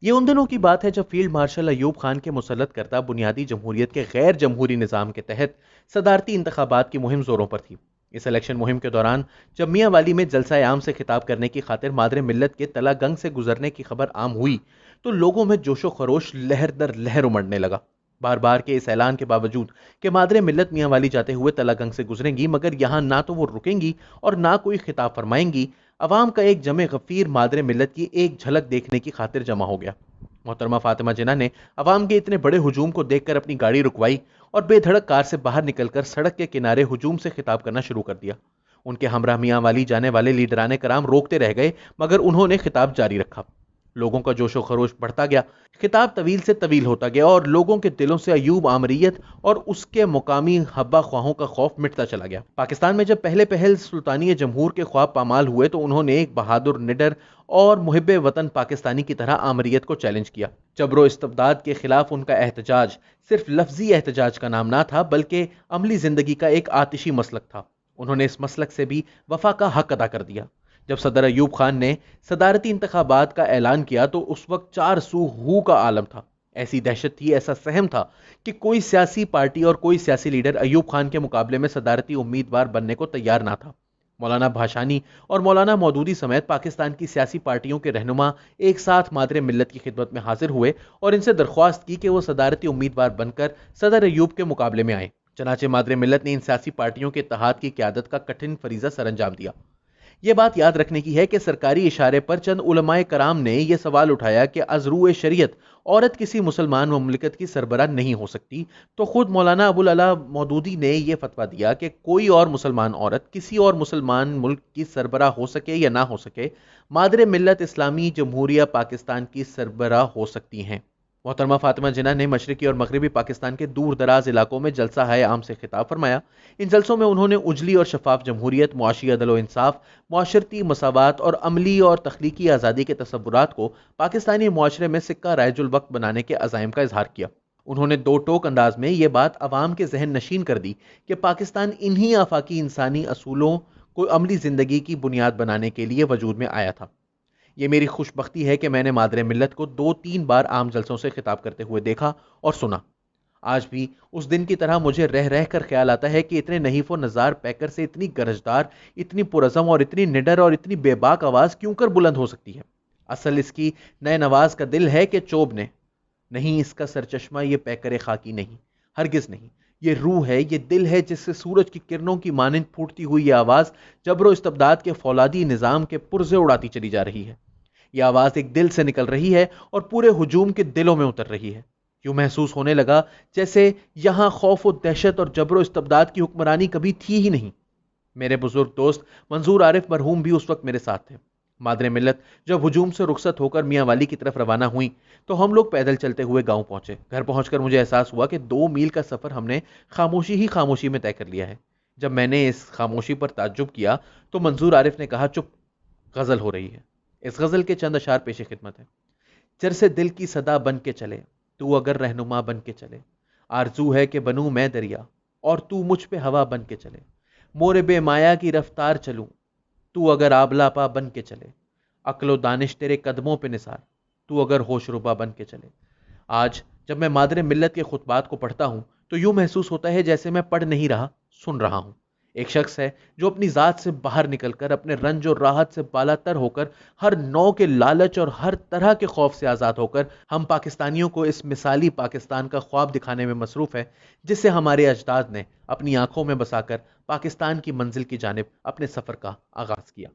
یہ ان دنوں کی بات ہے جب فیلڈ مارشل ایوب خان کے مسلط کردہ بنیادی جمہوریت کے غیر جمہوری نظام کے تحت صدارتی انتخابات کی مہم زوروں پر تھی۔ اس الیکشن مہم کے دوران جب میاں والی میں جلسہ عام سے خطاب کرنے کی خاطر مادر ملت کے تلا گنگ سے گزرنے کی خبر عام ہوئی تو لوگوں میں جوش و خروش لہر در لہر امڑنے لگا۔ بار بار کے اس اعلان کے باوجود کہ مادر ملت میاں والی جاتے ہوئے تلا گنگ سے گزریں گی، مگر یہاں نہ تو وہ رکیں گی اور نہ کوئی خطاب فرمائیں گی، عوام کا ایک جمع غفیر مادر ملت کی ایک جھلک دیکھنے کی خاطر جمع ہو گیا۔ محترمہ فاطمہ جناح نے عوام کے اتنے بڑے ہجوم کو دیکھ کر اپنی گاڑی رکوائی اور بے دھڑک کار سے باہر نکل کر سڑک کے کنارے ہجوم سے خطاب کرنا شروع کر دیا۔ ان کے ہمراہ میاں والی جانے والے لیڈران کرام روکتے رہ گئے، مگر انہوں نے خطاب جاری رکھا۔ لوگوں کا جوش و خروش بڑھتا گیا، خطاب طویل سے طویل ہوتا گیا اور لوگوں کے دلوں سے ایوب آمریت اور اس کے مقامی حبہ خواہوں کا خوف مٹتا چلا گیا۔ پاکستان میں جب پہلے پہل سلطانی جمہور کے خواب پامال ہوئے تو انہوں نے ایک بہادر، نڈر اور محب وطن پاکستانی کی طرح آمریت کو چیلنج کیا۔ جبر و استبداد کے خلاف ان کا احتجاج صرف لفظی احتجاج کا نام نہ تھا، بلکہ عملی زندگی کا ایک آتشی مسلک تھا۔ انہوں نے اس مسلک سے بھی وفا کا حق ادا کر دیا۔ جب صدر ایوب خان نے صدارتی انتخابات کا اعلان کیا تو اس وقت چار سو ہو کا عالم تھا۔ ایسی دہشت تھی، ایسا سہم تھا کہ کوئی سیاسی پارٹی اور کوئی سیاسی لیڈر ایوب خان کے مقابلے میں صدارتی امیدوار بننے کو تیار نہ تھا۔ مولانا بھاشانی اور مولانا مودودی سمیت پاکستان کی سیاسی پارٹیوں کے رہنما ایک ساتھ مادر ملت کی خدمت میں حاضر ہوئے اور ان سے درخواست کی کہ وہ صدارتی امیدوار بن کر صدر ایوب کے مقابلے میں آئیں۔ چنانچہ مادر ملت نے ان سیاسی پارٹیوں کے اتحاد کی قیادت کا کٹھن فریضہ سر انجام دیا۔ یہ بات یاد رکھنے کی ہے کہ سرکاری اشارے پر چند علماء کرام نے یہ سوال اٹھایا کہ از روئے شریعت عورت کسی مسلمان مملکت کی سربراہ نہیں ہو سکتی، تو خود مولانا ابوالعلا مودودی نے یہ فتویٰ دیا کہ کوئی اور مسلمان عورت کسی اور مسلمان ملک کی سربراہ ہو سکے یا نہ ہو سکے، مادر ملت اسلامی جمہوریہ پاکستان کی سربراہ ہو سکتی ہیں۔ محترمہ فاطمہ جناح نے مشرقی اور مغربی پاکستان کے دور دراز علاقوں میں جلسہ ہائے عام سے خطاب فرمایا۔ ان جلسوں میں انہوں نے اجلی اور شفاف جمہوریت، معاشی عدل و انصاف، معاشرتی مساوات اور عملی اور تخلیقی آزادی کے تصورات کو پاکستانی معاشرے میں سکہ رائج الوقت بنانے کے عزائم کا اظہار کیا۔ انہوں نے دو ٹوک انداز میں یہ بات عوام کے ذہن نشین کر دی کہ پاکستان انہی آفاقی انسانی اصولوں کو عملی زندگی کی بنیاد بنانے کے لیے وجود میں آیا تھا۔ یہ میری خوش بختی ہے کہ میں نے مادر ملت کو 2-3 بار عام جلسوں سے خطاب کرتے ہوئے دیکھا اور سنا۔ آج بھی اس دن کی طرح مجھے رہ رہ کر خیال آتا ہے کہ اتنے نحیف و نزار پیکر سے اتنی گرجدار، اتنی پرعزم اور اتنی نڈر اور اتنی بے باک آواز کیوں کر بلند ہو سکتی ہے۔ اصل اس کی نئے نواز کا دل ہے کہ چوب نے نہیں، اس کا سرچشمہ یہ پیکر خاکی نہیں، ہرگز نہیں، یہ روح ہے، یہ دل ہے جس سے سورج کی کرنوں کی مانند پھوٹتی ہوئی یہ آواز جبر و استبداد کے فولادی نظام کے پرزے اڑاتی چلی جا رہی ہے۔ یہ آواز ایک دل سے نکل رہی ہے اور پورے ہجوم کے دلوں میں اتر رہی ہے۔ یوں محسوس ہونے لگا جیسے یہاں خوف و دہشت اور جبر و استبداد کی حکمرانی کبھی تھی ہی نہیں۔ میرے بزرگ دوست منظور عارف مرحوم بھی اس وقت میرے ساتھ تھے۔ مادر ملت جب ہجوم سے رخصت ہو کر میاں والی کی طرف روانہ ہوئیں تو ہم لوگ پیدل چلتے ہوئے گاؤں پہنچے۔ گھر پہنچ کر مجھے احساس ہوا کہ 2 میل کا سفر ہم نے خاموشی ہی خاموشی میں طے کر لیا ہے۔ جب میں نے اس خاموشی پر تعجب کیا تو منظور عارف نے کہا، چپ، غزل ہو رہی ہے۔ اس غزل کے چند اشعار پیش خدمت ہیں۔ چر سے دل کی صدا بن کے چلے، تو اگر رہنما بن کے چلے، آرزو ہے کہ بنوں میں دریا اور تو مجھ پہ ہوا بن کے چلے، مورے بے مایا کی رفتار چلوں، تو اگر آبلا پا بن کے چلے، عقل و دانش تیرے قدموں پہ نثار، تو اگر ہوش ربا بن کے چلے۔ آج جب میں مادر ملت کے خطبات کو پڑھتا ہوں تو یوں محسوس ہوتا ہے جیسے میں پڑھ نہیں رہا، سن رہا ہوں۔ ایک شخص ہے جو اپنی ذات سے باہر نکل کر، اپنے رنج اور راحت سے بالا تر ہو کر، ہر نوع کے لالچ اور ہر طرح کے خوف سے آزاد ہو کر ہم پاکستانیوں کو اس مثالی پاکستان کا خواب دکھانے میں مصروف ہے جس سے ہمارے اجداد نے اپنی آنکھوں میں بسا کر پاکستان کی منزل کی جانب اپنے سفر کا آغاز کیا۔